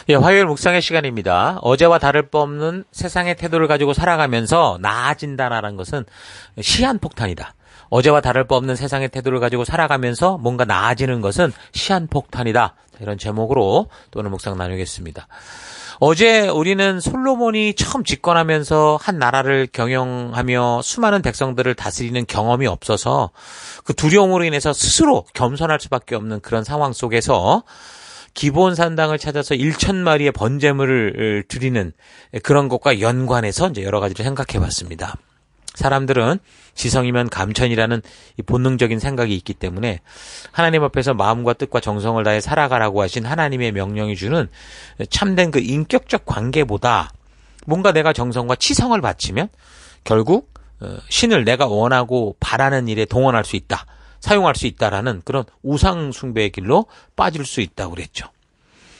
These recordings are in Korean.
예, 화요일 묵상의 시간입니다. 어제와 다를 바 없는 세상의 태도를 가지고 살아가면서 나아진다라는 것은 시한폭탄이다. 어제와 다를 바 없는 세상의 태도를 가지고 살아가면서 뭔가 나아지는 것은 시한폭탄이다. 이런 제목으로 또 오늘 묵상 나누겠습니다. 어제 우리는 솔로몬이 처음 집권하면서 한 나라를 경영하며 수많은 백성들을 다스리는 경험이 없어서 그 두려움으로 인해서 스스로 겸손할 수밖에 없는 그런 상황 속에서 기브온 산당을 찾아서 1,000마리의 번제물을 드리는 그런 것과 연관해서 이제 여러 가지를 생각해 봤습니다. 사람들은 지성이면 감천이라는 이 본능적인 생각이 있기 때문에 하나님 앞에서 마음과 뜻과 정성을 다해 살아가라고 하신 하나님의 명령이 주는 참된 그 인격적 관계보다 뭔가 내가 정성과 치성을 바치면 결국 신을 내가 원하고 바라는 일에 동원할 수 있다. 사용할 수 있다라는 그런 우상 숭배의 길로 빠질 수 있다고 그랬죠.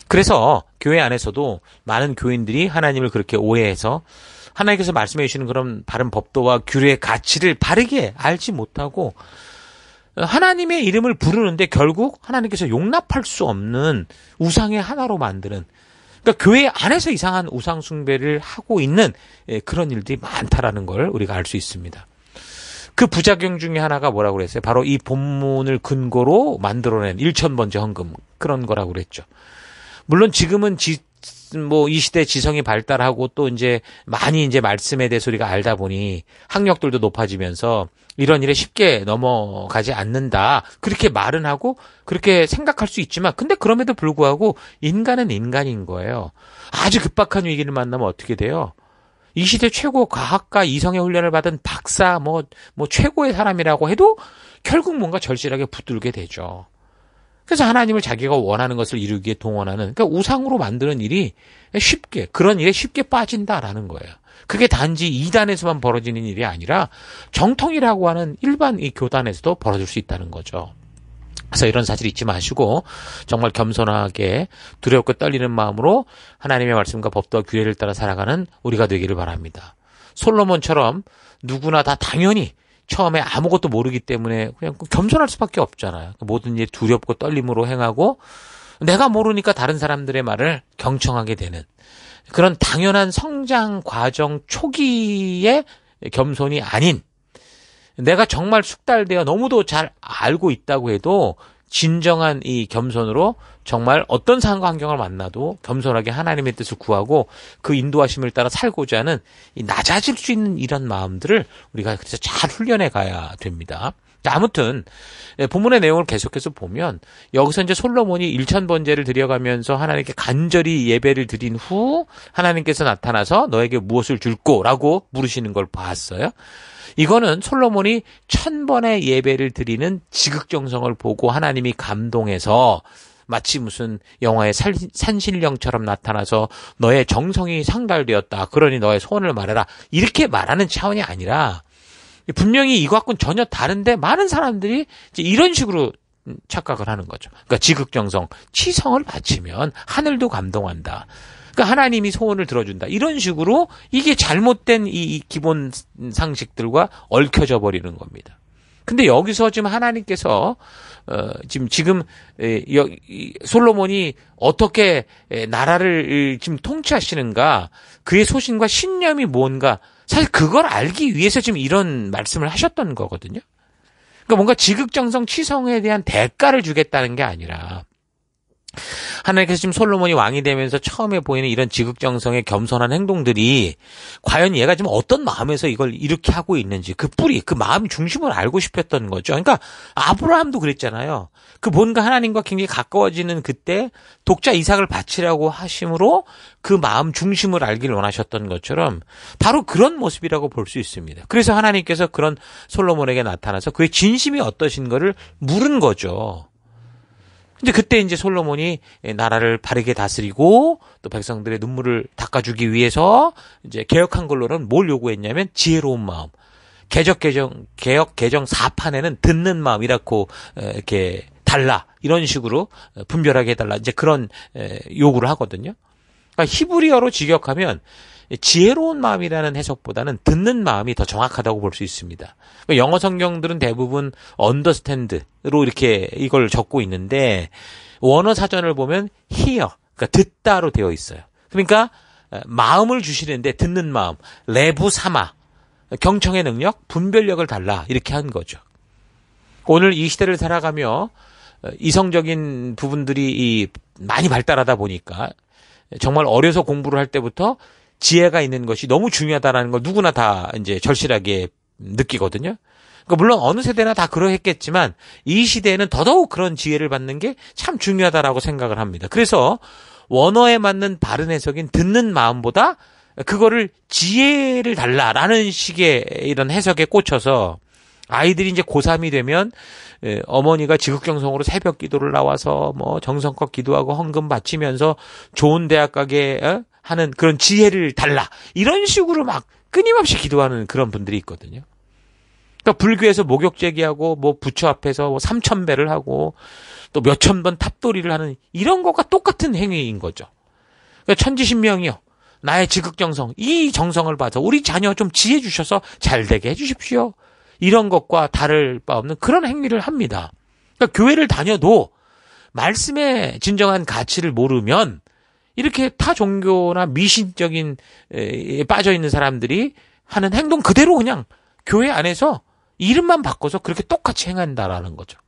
그래서 교회 안에서도 많은 교인들이 하나님을 그렇게 오해해서 하나님께서 말씀해 주시는 그런 바른 법도와 규례의 가치를 바르게 알지 못하고 하나님의 이름을 부르는데 결국 하나님께서 용납할 수 없는 우상의 하나로 만드는, 그러니까 교회 안에서 이상한 우상 숭배를 하고 있는 그런 일들이 많다라는 걸 우리가 알 수 있습니다. 그 부작용 중에 하나가 뭐라고 그랬어요? 바로 이 본문을 근거로 만들어낸 1,000번째 헌금, 그런 거라고 그랬죠. 물론 지금은 이 시대 지성이 발달하고 또 이제 많이 이제 말씀에 대해서 우리가 알다 보니 학력들도 높아지면서 이런 일에 쉽게 넘어가지 않는다. 그렇게 말은 하고 그렇게 생각할 수 있지만, 근데 그럼에도 불구하고 인간은 인간인 거예요. 아주 급박한 위기를 만나면 어떻게 돼요? 이 시대 최고 과학과 이성의 훈련을 받은 박사, 최고의 사람이라고 해도 결국 뭔가 절실하게 붙들게 되죠. 그래서 하나님을 자기가 원하는 것을 이루기에 동원하는, 그러니까 우상으로 만드는 일이 그런 일에 쉽게 빠진다라는 거예요. 그게 단지 이단에서만 벌어지는 일이 아니라 정통이라고 하는 일반 이 교단에서도 벌어질 수 있다는 거죠. 그래서 이런 사실 잊지 마시고 정말 겸손하게 두렵고 떨리는 마음으로 하나님의 말씀과 법도와 규례를 따라 살아가는 우리가 되기를 바랍니다. 솔로몬처럼 누구나 다 당연히 처음에 아무것도 모르기 때문에 그냥 겸손할 수밖에 없잖아요. 모든 일 두렵고 떨림으로 행하고 내가 모르니까 다른 사람들의 말을 경청하게 되는 그런 당연한 성장 과정 초기의 겸손이 아닌, 내가 정말 숙달되어 너무도 잘 알고 있다고 해도 진정한 이 겸손으로 정말 어떤 상황과 환경을 만나도 겸손하게 하나님의 뜻을 구하고 그 인도하심을 따라 살고자 하는 이 낮아질 수 있는 이런 마음들을 우리가 그래서 잘 훈련해 가야 됩니다. 아무튼 본문의 내용을 계속해서 보면 여기서 이제 솔로몬이 1,000번제를 드려가면서 하나님께 간절히 예배를 드린 후 하나님께서 나타나서 너에게 무엇을 줄꼬라고 물으시는 걸 봤어요. 이거는 솔로몬이 1,000번의 예배를 드리는 지극정성을 보고 하나님이 감동해서 마치 무슨 영화의 산신령처럼 나타나서 너의 정성이 상달되었다. 그러니 너의 소원을 말해라. 이렇게 말하는 차원이 아니라 분명히 이것과는 전혀 다른데 많은 사람들이 이제 이런 식으로 착각을 하는 거죠. 그러니까 지극정성, 치성을 바치면 하늘도 감동한다. 그러니까 하나님이 소원을 들어준다. 이런 식으로 이게 잘못된 이 기본 상식들과 얽혀져 버리는 겁니다. 근데 여기서 지금 하나님께서 지금 솔로몬이 어떻게 나라를 지금 통치하시는가, 그의 소신과 신념이 뭔가, 사실 그걸 알기 위해서 지금 이런 말씀을 하셨던 거거든요. 그러니까 뭔가 지극정성 치성에 대한 대가를 주겠다는 게 아니라 하나님께서 지금 솔로몬이 왕이 되면서 처음에 보이는 이런 지극정성의 겸손한 행동들이 과연 얘가 지금 어떤 마음에서 이걸 이렇게 하고 있는지, 그 뿌리, 그 마음 중심을 알고 싶었던 거죠. 그러니까 아브라함도 그랬잖아요. 그 뭔가 하나님과 굉장히 가까워지는 그때 독자 이삭을 바치라고 하심으로 그 마음 중심을 알기를 원하셨던 것처럼 바로 그런 모습이라고 볼 수 있습니다. 그래서 하나님께서 그런 솔로몬에게 나타나서 그의 진심이 어떠신 거를 물은 거죠. 근데 그때 이제 솔로몬이 나라를 바르게 다스리고 또 백성들의 눈물을 닦아주기 위해서 이제 개혁한 걸로는 뭘 요구했냐면 지혜로운 마음. 개혁 개정 4판에는 듣는 마음이라고 이렇게 달라. 이런 식으로 분별하게 해달라. 이제 그런 요구를 하거든요. 그러니까 히브리어로 직역하면 지혜로운 마음이라는 해석보다는 듣는 마음이 더 정확하다고 볼 수 있습니다. 영어 성경들은 대부분 understand로 이렇게 이걸 적고 있는데 원어 사전을 보면 hear, 그러니까 듣다로 되어 있어요. 그러니까 마음을 주시는데 듣는 마음, 레부 사마, 경청의 능력, 분별력을 달라 이렇게 한 거죠. 오늘 이 시대를 살아가며 이성적인 부분들이 많이 발달하다 보니까 정말 어려서 공부를 할 때부터 지혜가 있는 것이 너무 중요하다라는 걸 누구나 다 이제 절실하게 느끼거든요. 그러니까 물론 어느 세대나 다 그러했겠지만 이 시대에는 더더욱 그런 지혜를 받는 게 참 중요하다라고 생각을 합니다. 그래서 원어에 맞는 바른 해석인 듣는 마음보다 그거를 지혜를 달라라는 식의 이런 해석에 꽂혀서 아이들이 이제 고3이 되면 어머니가 지극정성으로 새벽 기도를 나와서 뭐 정성껏 기도하고 헌금 바치면서 좋은 대학 가게 하는 그런 지혜를 달라 이런 식으로 막 끊임없이 기도하는 그런 분들이 있거든요. 그러니까 불교에서 목욕 제기하고 뭐 부처 앞에서 뭐 3,000배를 하고 또 몇천 번 탑도리를 하는 이런 것과 똑같은 행위인 거죠. 그러니까 천지신명이요. 나의 지극정성, 이 정성을 봐서 우리 자녀 좀 지혜 주셔서 잘 되게 해주십시오. 이런 것과 다를 바 없는 그런 행위를 합니다. 그러니까 교회를 다녀도 말씀의 진정한 가치를 모르면 이렇게 타 종교나 미신적인 빠져 있는 사람들이 하는 행동 그대로 그냥 교회 안에서 이름만 바꿔서 그렇게 똑같이 행한다라는 거죠.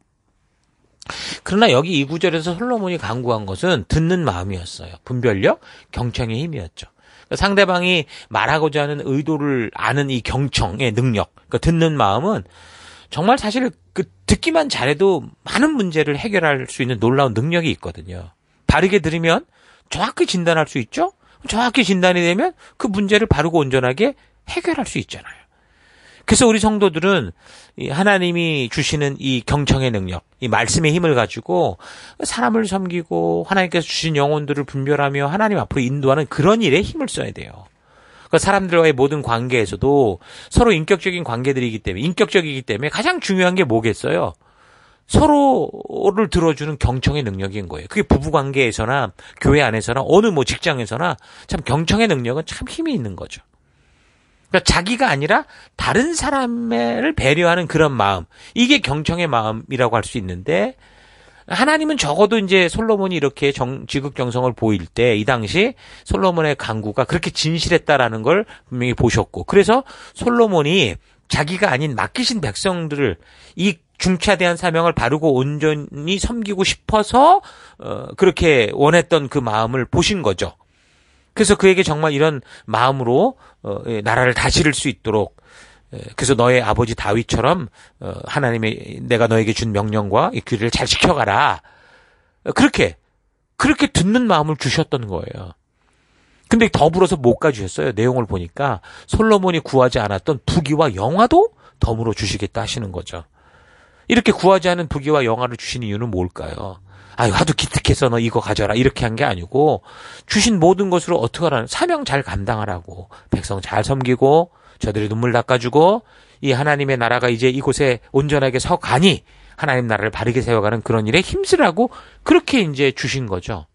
그러나 여기 이 구절에서 솔로몬이 강구한 것은 듣는 마음이었어요. 분별력, 경청의 힘이었죠. 상대방이 말하고자 하는 의도를 아는 이 경청의 능력, 그러니까 듣는 마음은 정말 사실 그 듣기만 잘해도 많은 문제를 해결할 수 있는 놀라운 능력이 있거든요. 바르게 들으면 정확히 진단할 수 있죠? 정확히 진단이 되면 그 문제를 바르고 온전하게 해결할 수 있잖아요. 그래서 우리 성도들은 이 하나님이 주시는 이 경청의 능력, 이 말씀의 힘을 가지고 사람을 섬기고 하나님께서 주신 영혼들을 분별하며 하나님 앞으로 인도하는 그런 일에 힘을 써야 돼요. 그러니까 사람들과의 모든 관계에서도 서로 인격적인 관계들이기 때문에, 인격적이기 때문에 가장 중요한 게 뭐겠어요? 서로를 들어주는 경청의 능력인 거예요. 그게 부부 관계에서나 교회 안에서나 어느 뭐 직장에서나 참 경청의 능력은 참 힘이 있는 거죠. 그러니까 자기가 아니라 다른 사람을 배려하는 그런 마음, 이게 경청의 마음이라고 할 수 있는데 하나님은 적어도 이제 솔로몬이 이렇게 지극정성을 보일 때 이 당시 솔로몬의 간구가 그렇게 진실했다라는 걸 분명히 보셨고, 그래서 솔로몬이 자기가 아닌 맡기신 백성들을 이 중차대한 사명을 바르고 온전히 섬기고 싶어서 그렇게 원했던 그 마음을 보신 거죠. 그래서 그에게 정말 이런 마음으로 나라를 다스릴 수 있도록, 그래서 너의 아버지 다윗처럼 하나님의 내가 너에게 준 명령과 이 규례를 잘 지켜가라. 그렇게 듣는 마음을 주셨던 거예요. 근데 더불어서 뭐까지 주셨어요? 내용을 보니까 솔로몬이 구하지 않았던 부귀와 영화도 덤으로 주시겠다 하시는 거죠. 이렇게 구하지 않은 부귀와 영화를 주신 이유는 뭘까요? 아유, 하도 기특해서 너 이거 가져라 이렇게 한 게 아니고 주신 모든 것으로 어떻게 하라는, 사명 잘 감당하라고, 백성 잘 섬기고 저들의 눈물 닦아주고 이 하나님의 나라가 이제 이곳에 온전하게 서가니 하나님 나라를 바르게 세워가는 그런 일에 힘쓰라고 그렇게 이제 주신 거죠.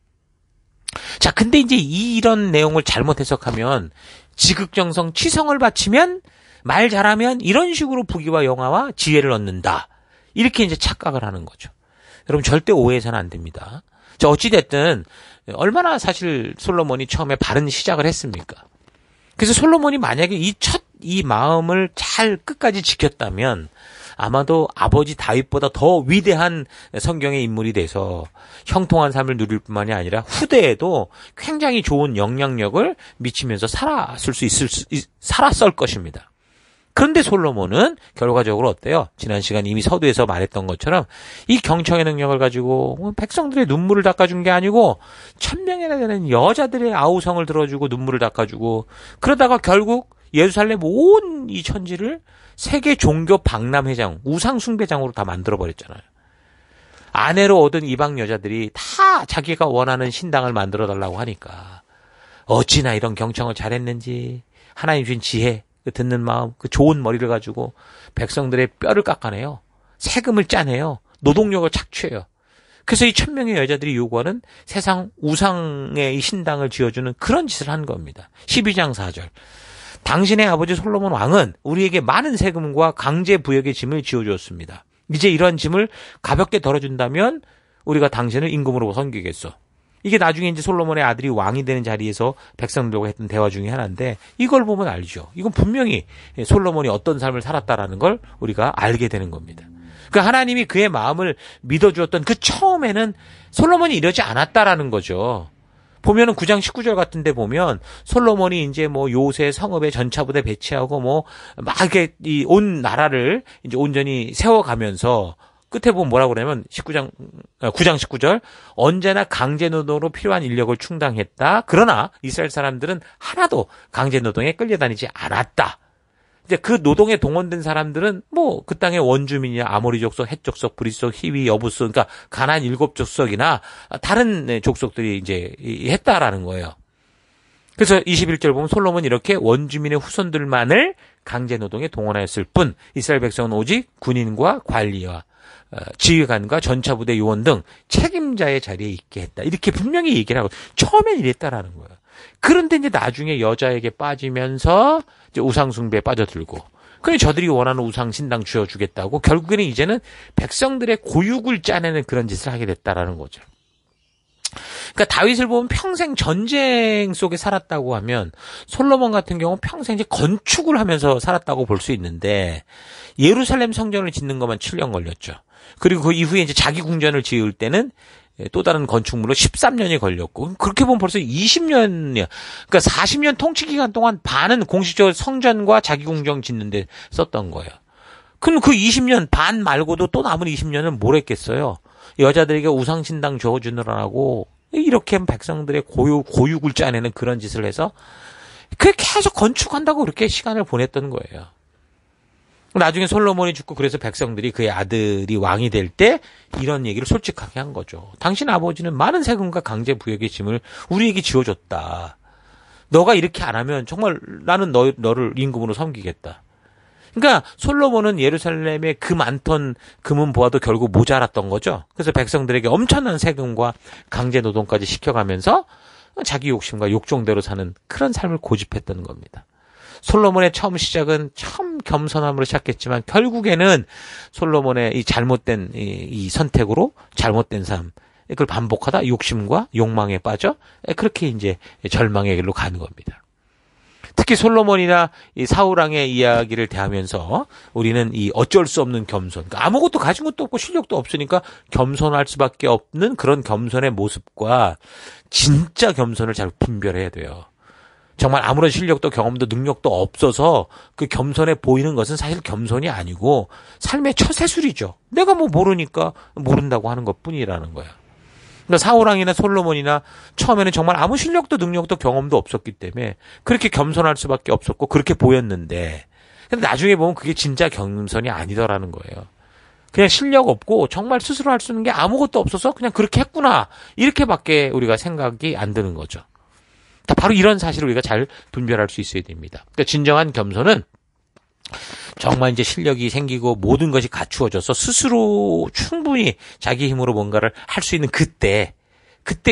자, 근데 이제 이런 내용을 잘못 해석하면 지극정성 치성을 바치면 말 잘하면 이런 식으로 부귀와 영화와 지혜를 얻는다, 이렇게 이제 착각을 하는 거죠. 여러분 절대 오해해서는 안 됩니다. 자, 어찌됐든 얼마나 사실 솔로몬이 처음에 바른 시작을 했습니까? 그래서 솔로몬이 만약에 이 마음을 잘 끝까지 지켰다면 아마도 아버지 다윗보다 더 위대한 성경의 인물이 돼서 형통한 삶을 누릴 뿐만이 아니라 후대에도 굉장히 좋은 영향력을 미치면서 살았을 것입니다. 그런데 솔로몬은 결과적으로 어때요? 지난 시간 이미 서두에서 말했던 것처럼 이 경청의 능력을 가지고 백성들의 눈물을 닦아준 게 아니고 1,000명이나 되는 여자들의 아우성을 들어주고 눈물을 닦아주고, 그러다가 결국 예루살렘 온 이 천지를 세계 종교 박람회장, 우상 숭배장으로 다 만들어버렸잖아요. 아내로 얻은 이방 여자들이 다 자기가 원하는 신당을 만들어달라고 하니까 어찌나 이런 경청을 잘했는지 하나님 주신 지혜, 그 듣는 마음, 그 좋은 머리를 가지고 백성들의 뼈를 깎아내요. 세금을 짜내요. 노동력을 착취해요. 그래서 이 1,000명의 여자들이 요구하는 세상 우상의 이 신당을 지어주는 그런 짓을 한 겁니다. 12장 4절. 당신의 아버지 솔로몬 왕은 우리에게 많은 세금과 강제 부역의 짐을 지어주었습니다. 이제 이러한 짐을 가볍게 덜어준다면 우리가 당신을 임금으로 섬기겠소. 이게 나중에 이제 솔로몬의 아들이 왕이 되는 자리에서 백성들과 했던 대화 중에 하나인데 이걸 보면 알죠. 이건 분명히 솔로몬이 어떤 삶을 살았다라는 걸 우리가 알게 되는 겁니다. 그러니까 하나님이 그의 마음을 믿어주었던 그 처음에는 솔로몬이 이러지 않았다라는 거죠. 보면은 9장 19절 같은 데 보면 솔로몬이 이제 뭐 요새 성읍에 전차부대 배치하고 뭐 막 이렇게 이 온 나라를 이제 온전히 세워가면서 끝에 보면 뭐라고 그러냐면 9장 19절 언제나 강제노동으로 필요한 인력을 충당했다. 그러나 이스라엘 사람들은 하나도 강제노동에 끌려다니지 않았다. 이제 그 노동에 동원된 사람들은 뭐 그 땅의 원주민이야 아모리 족속, 헷 족속, 브릿 족속, 히위, 여부스 그러니까 가나안 7족속이나 다른 족속들이 이제 했다라는 거예요. 그래서 21절 보면 솔로몬이 이렇게 원주민의 후손들만을 강제노동에 동원하였을 뿐 이스라엘 백성은 오직 군인과 관리와 지휘관과 전차부대 요원 등 책임자의 자리에 있게 했다. 이렇게 분명히 얘기를 하고 처음엔 이랬다라는 거예요. 그런데 이제 나중에 여자에게 빠지면서 이제 우상숭배에 빠져들고 그러니 저들이 원하는 우상 신당 쥐어주겠다고 결국에는 이제는 백성들의 고육을 짜내는 그런 짓을 하게 됐다라는 거죠. 그러니까 다윗을 보면 평생 전쟁 속에 살았다고 하면 솔로몬 같은 경우는 평생 이제 건축을 하면서 살았다고 볼 수 있는데 예루살렘 성전을 짓는 것만 7년 걸렸죠. 그리고 그 이후에 이제 자기 궁전을 지을 때는 또 다른 건축물로 13년이 걸렸고 그렇게 보면 벌써 20년이야. 그러니까 40년 통치 기간 동안 반은 공식적으로 성전과 자기 궁정 짓는데 썼던 거예요. 그럼 그 20년 반 말고도 또 남은 20년은 뭘 했겠어요? 여자들에게 우상신당 줘주느라고 이렇게 백성들의 고육을 짜내는 그런 짓을 해서 그게 계속 건축한다고 그렇게 시간을 보냈던 거예요. 나중에 솔로몬이 죽고 그래서 백성들이 그의 아들이 왕이 될 때 이런 얘기를 솔직하게 한 거죠. 당신 아버지는 많은 세금과 강제 부역의 짐을 우리에게 지어줬다. 너가 이렇게 안 하면 정말 나는 너를 임금으로 섬기겠다. 그러니까 솔로몬은 예루살렘에 그 많던 금은 보아도 결국 모자랐던 거죠. 그래서 백성들에게 엄청난 세금과 강제 노동까지 시켜가면서 자기 욕심과 욕정대로 사는 그런 삶을 고집했던 겁니다. 솔로몬의 처음 시작은 참 겸손함으로 시작했지만 결국에는 솔로몬의 이 잘못된 이 선택으로 잘못된 삶 그걸 반복하다 욕심과 욕망에 빠져 그렇게 이제 절망의 길로 가는 겁니다. 특히 솔로몬이나 이 사울왕의 이야기를 대하면서 우리는 이 어쩔 수 없는 겸손, 그러니까 아무것도 가진 것도 없고 실력도 없으니까 겸손할 수밖에 없는 그런 겸손의 모습과 진짜 겸손을 잘 분별해야 돼요. 정말 아무런 실력도 경험도 능력도 없어서 그 겸손해 보이는 것은 사실 겸손이 아니고 삶의 처세술이죠. 내가 뭐 모르니까 모른다고 하는 것뿐이라는 거예요. 그러니까 사울왕이나 솔로몬이나 처음에는 정말 아무 실력도 능력도 경험도 없었기 때문에 그렇게 겸손할 수밖에 없었고 그렇게 보였는데 근데 나중에 보면 그게 진짜 겸손이 아니더라는 거예요. 그냥 실력 없고 정말 스스로 할 수 있는 게 아무것도 없어서 그냥 그렇게 했구나 이렇게밖에 우리가 생각이 안 드는 거죠. 바로 이런 사실을 우리가 잘 분별할 수 있어야 됩니다. 그러니까 진정한 겸손은 정말 이제 실력이 생기고 모든 것이 갖추어져서 스스로 충분히 자기 힘으로 뭔가를 할 수 있는 그때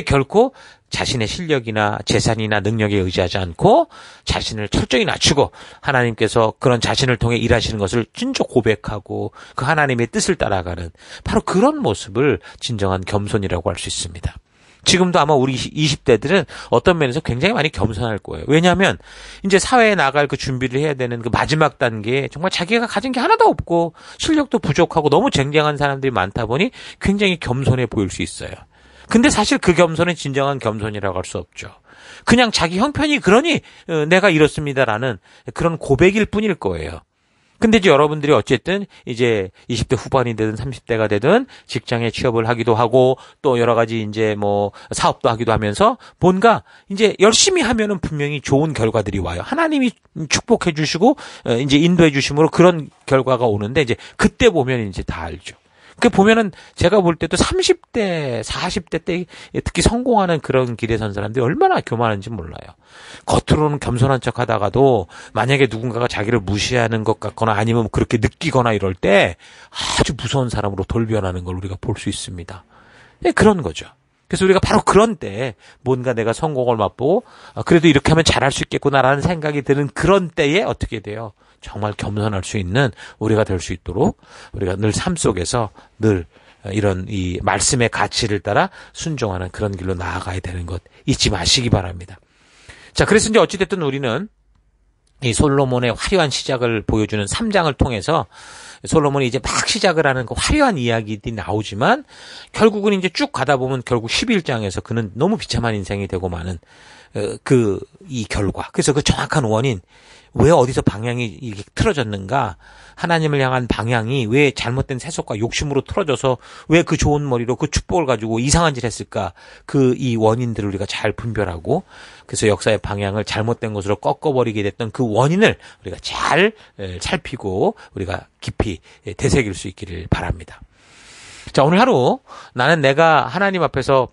결코 자신의 실력이나 재산이나 능력에 의지하지 않고 자신을 철저히 낮추고 하나님께서 그런 자신을 통해 일하시는 것을 진짜 고백하고 그 하나님의 뜻을 따라가는 바로 그런 모습을 진정한 겸손이라고 할 수 있습니다. 지금도 아마 우리 20대들은 어떤 면에서 굉장히 많이 겸손할 거예요. 왜냐하면 이제 사회에 나갈 그 준비를 해야 되는 그 마지막 단계에 정말 자기가 가진 게 하나도 없고 실력도 부족하고 너무 쟁쟁한 사람들이 많다 보니 굉장히 겸손해 보일 수 있어요. 근데 사실 그 겸손은 진정한 겸손이라고 할 수 없죠. 그냥 자기 형편이 그러니 내가 이렇습니다라는 그런 고백일 뿐일 거예요. 근데 이제 여러분들이 어쨌든 이제 20대 후반이 되든 30대가 되든 직장에 취업을 하기도 하고 또 여러 가지 이제 뭐 사업도 하기도 하면서 뭔가 이제 열심히 하면은 분명히 좋은 결과들이 와요. 하나님이 축복해 주시고 이제 인도해 주심으로 그런 결과가 오는데 이제 그때 보면 이제 다 알죠. 그 보면은 제가 볼 때도 30대, 40대 때 특히 성공하는 그런 길에 선 사람들이 얼마나 교만한지 몰라요. 겉으로는 겸손한 척 하다가도 만약에 누군가가 자기를 무시하는 것 같거나 아니면 그렇게 느끼거나 이럴 때 아주 무서운 사람으로 돌변하는 걸 우리가 볼 수 있습니다. 네, 그런 거죠. 그래서 우리가 바로 그런 때 뭔가 내가 성공을 맛보고 그래도 이렇게 하면 잘할 수 있겠구나라는 생각이 드는 그런 때에 어떻게 돼요? 정말 겸손할 수 있는 우리가 될 수 있도록 우리가 늘 삶 속에서 늘 이런 이 말씀의 가치를 따라 순종하는 그런 길로 나아가야 되는 것 잊지 마시기 바랍니다. 자, 그래서 이제 어찌됐든 우리는 이 솔로몬의 화려한 시작을 보여주는 3장을 통해서 솔로몬이 이제 막 시작을 하는 그 화려한 이야기들이 나오지만 결국은 이제 쭉 가다 보면 결국 11장에서 그는 너무 비참한 인생이 되고 마는 이 결과. 그래서 그 정확한 원인, 왜 어디서 방향이 이렇게 틀어졌는가? 하나님을 향한 방향이 왜 잘못된 세속과 욕심으로 틀어져서 왜 그 좋은 머리로 그 축복을 가지고 이상한 짓을 했을까? 이 원인들을 우리가 잘 분별하고 그래서 역사의 방향을 잘못된 것으로 꺾어버리게 됐던 그 원인을 우리가 잘 살피고 우리가 깊이 되새길 수 있기를 바랍니다. 자, 오늘 하루 나는 내가 하나님 앞에서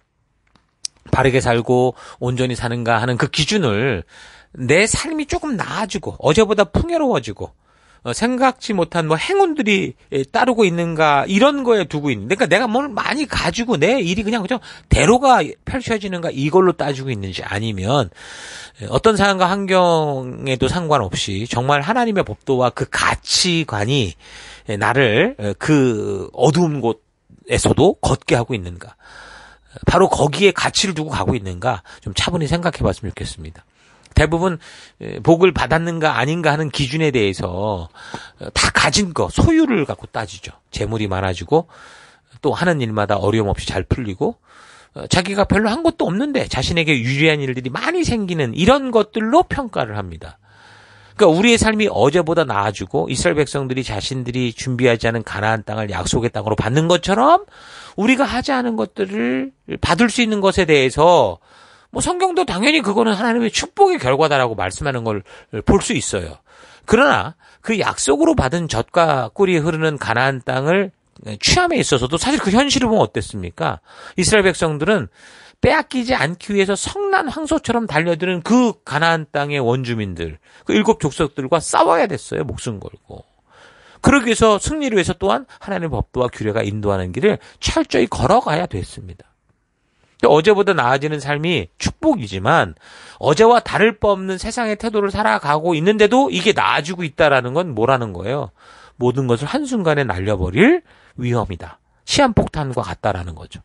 바르게 살고 온전히 사는가 하는 그 기준을 내 삶이 조금 나아지고 어제보다 풍요로워지고 생각지 못한 행운들이 따르고 있는가 이런 거에 두고 있는. 그러니까 내가 뭘 많이 가지고 내 일이 그냥 대로가 펼쳐지는가 이걸로 따지고 있는지 아니면 어떤 상황과 환경에도 상관없이 정말 하나님의 법도와 그 가치관이 나를 그 어두운 곳에서도 걷게 하고 있는가. 바로 거기에 가치를 두고 가고 있는가 좀 차분히 생각해 봤으면 좋겠습니다. 대부분 복을 받았는가 아닌가 하는 기준에 대해서 다 가진 거, 소유를 갖고 따지죠. 재물이 많아지고 또 하는 일마다 어려움 없이 잘 풀리고 자기가 별로 한 것도 없는데 자신에게 유리한 일들이 많이 생기는 이런 것들로 평가를 합니다. 그러니까 우리의 삶이 어제보다 나아지고 이스라엘 백성들이 자신들이 준비하지 않은 가나안 땅을 약속의 땅으로 받는 것처럼 우리가 하지 않은 것들을 받을 수 있는 것에 대해서 성경도 당연히 그거는 하나님의 축복의 결과다라고 말씀하는 걸 볼 수 있어요. 그러나 그 약속으로 받은 젖과 꿀이 흐르는 가나안 땅을 취함에 있어서도 사실 그 현실을 보면 어땠습니까? 이스라엘 백성들은 빼앗기지 않기 위해서 성난 황소처럼 달려드는 그 가나안 땅의 원주민들, 그 7 족속들과 싸워야 됐어요. 목숨 걸고. 그러기 위해서 승리를 위해서 또한 하나님의 법도와 규례가 인도하는 길을 철저히 걸어가야 됐습니다. 어제보다 나아지는 삶이 축복이지만 어제와 다를 바 없는 세상의 태도를 살아가고 있는데도 이게 나아지고 있다라는 건 뭐라는 거예요? 모든 것을 한순간에 날려버릴 위험이다. 시한폭탄과 같다라는 거죠.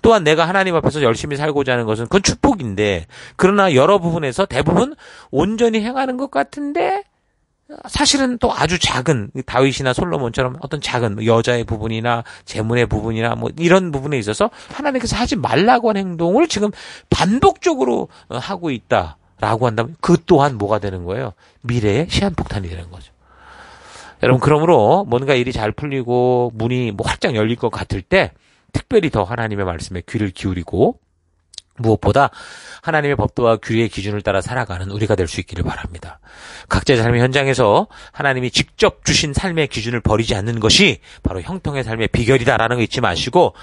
또한 내가 하나님 앞에서 열심히 살고자 하는 것은 그건 축복인데 그러나 여러 부분에서 대부분 온전히 행하는 것 같은데 사실은 또 아주 작은 다윗이나 솔로몬처럼 어떤 작은 여자의 부분이나 재물의 부분이나 이런 부분에 있어서 하나님께서 하지 말라고 한 행동을 지금 반복적으로 하고 있다라고 한다면 그 또한 뭐가 되는 거예요? 미래의 시한폭탄이 되는 거죠. 여러분 그러므로 뭔가 일이 잘 풀리고 문이 활짝 열릴 것 같을 때 특별히 더 하나님의 말씀에 귀를 기울이고 무엇보다 하나님의 법도와 규례의 기준을 따라 살아가는 우리가 될 수 있기를 바랍니다. 각자의 삶의 현장에서 하나님이 직접 주신 삶의 기준을 버리지 않는 것이 바로 형통의 삶의 비결이다라는 거 잊지 마시고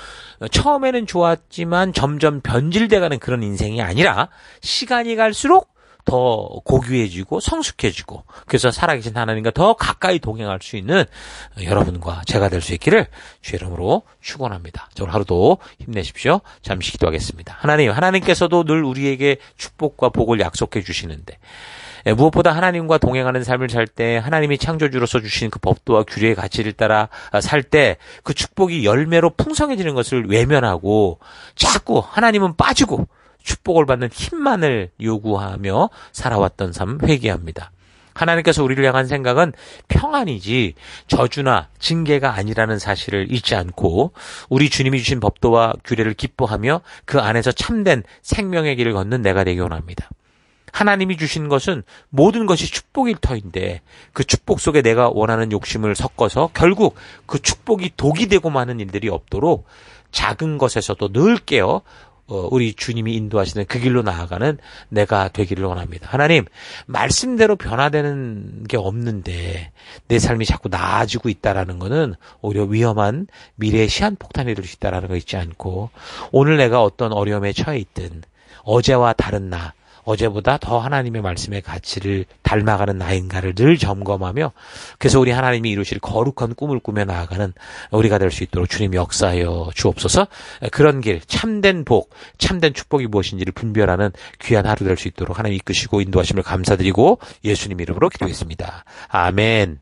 처음에는 좋았지만 점점 변질돼가는 그런 인생이 아니라 시간이 갈수록 더 고귀해지고 성숙해지고 그래서 살아계신 하나님과 더 가까이 동행할 수 있는 여러분과 제가 될 수 있기를 주의 이름으로 축원합니다. 오늘 하루도 힘내십시오. 잠시 기도하겠습니다. 하나님께서도 늘 우리에게 축복과 복을 약속해 주시는데 무엇보다 하나님과 동행하는 삶을 살 때 하나님이 창조주로서 주신 그 법도와 규례의 가치를 따라 살 때 그 축복이 열매로 풍성해지는 것을 외면하고 자꾸 하나님은 빠지고 축복을 받는 힘만을 요구하며 살아왔던 삶 회개합니다. 하나님께서 우리를 향한 생각은 평안이지 저주나 징계가 아니라는 사실을 잊지 않고 우리 주님이 주신 법도와 규례를 기뻐하며 그 안에서 참된 생명의 길을 걷는 내가 되기 원합니다. 하나님이 주신 것은 모든 것이 축복일 터인데 그 축복 속에 내가 원하는 욕심을 섞어서 결국 그 축복이 독이 되고 마는 일들이 없도록 작은 것에서도 늘 깨어 우리 주님이 인도하시는 그 길로 나아가는 내가 되기를 원합니다. 하나님, 말씀대로 변화되는 게 없는데 내 삶이 자꾸 나아지고 있다라는 것은 오히려 위험한 미래의 시한폭탄이 될 수 있다라는 거 잊지 않고 오늘 내가 어떤 어려움에 처해 있든 어제와 다른 나, 어제보다 더 하나님의 말씀의 가치를 닮아가는 나인가를 늘 점검하며 그래서 우리 하나님이 이루실 거룩한 꿈을 꾸며 나아가는 우리가 될 수 있도록 주님 역사하여 주옵소서. 그런 길, 참된 복, 참된 축복이 무엇인지를 분별하는 귀한 하루 될 수 있도록 하나님 이끄시고 인도하심을 감사드리고 예수님 이름으로 기도했습니다. 아멘.